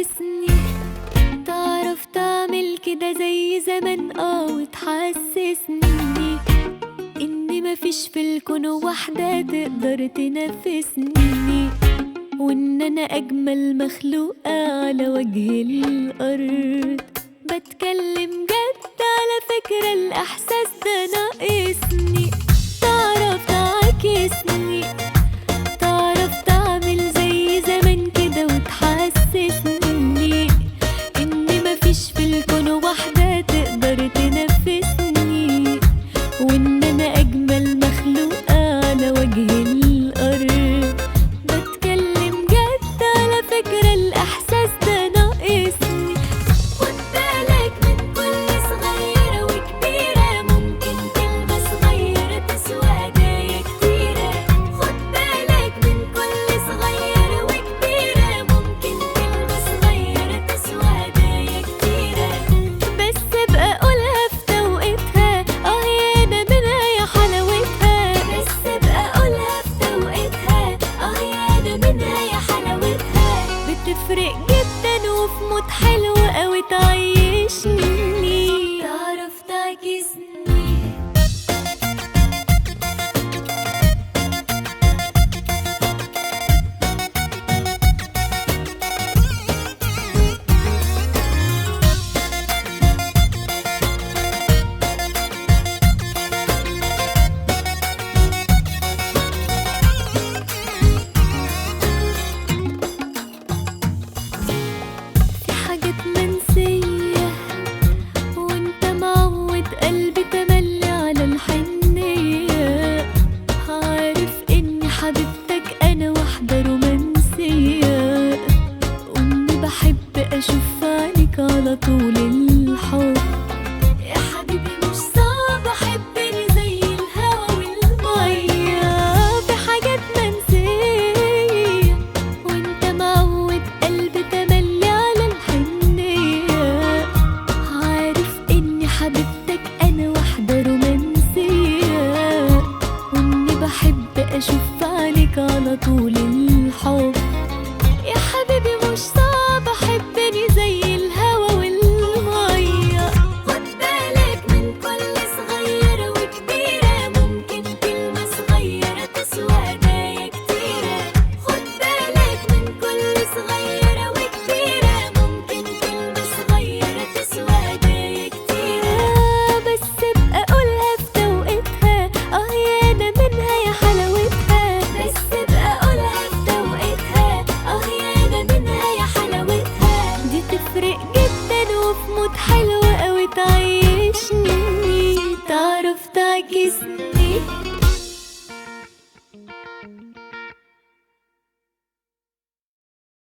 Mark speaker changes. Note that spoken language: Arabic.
Speaker 1: تعكسني، تعرف تعمل كده زي زمان وتحسسني إن مفيش في الكون واحدة تقدر تنافسني، وإن أنا أجمل مخلوقة على وجه الأرض. بتكلم جد على فكرة، الإحساس ده ناقصني. تعرف تعكسني، تعرف تعمل زي زمان كده وتحسسني إن مفيش في الكون واحدة تقدر تنافسني، وإن أنا أجمل مخلوقة على وجه الأرض. بتكلم جد على فكرة، الإحساس ده ناقصني. خد بالك من كل صغيرة وكبيرة، ممكن كلمة صغيرة تسوى هدايا كتيرة. خد بالك من كل صغيرة وكبيرة، ممكن كلمة صغيرة تسوى هدايا كتيرة. بس ابقى قولها في توقيتها، يا أنا منها يا حلاوتها. بس ابقى قولها في توقيتها، يا أنا منها يا حلاوتها. بتفرق جدا وفي مود حلو أوي تعيشني. تعرف تعكسني. في حاجات منسية وانت معود قلبي تملي على الحنية. عارف اني حبيبتك انا واحدة رومانسية، واني بحب اشوف عينيك على طول الحب. يا حبيبي مش صعب احبني زي الهوا والمية. في حاجات منسية وانت معود قلبي تملي على الحنية. عارف اني حبيبتك انا واحدة رومانسية، واني بحب اشوف عينيك على طول الحب. يا حبيبي مش صعب احبني زي الهوا والمية. خد بالك من كل صغيرة وكبيرة، ممكن كلمة صغيرة تسوى هدايا كتيرة. خد بالك من كل صغيرة وكبيرة، ممكن كلمة صغيرة تسوى هدايا كتيرة. بس ابقى قولها في توقيتها، يا أنا منها يا حلاوتها. بس ابقى قولها في توقيتها، يا أنا منها يا حلاوتها. دي تفرق جدا وفي مود حلو أوي تعيشني. تعرف تعكسني.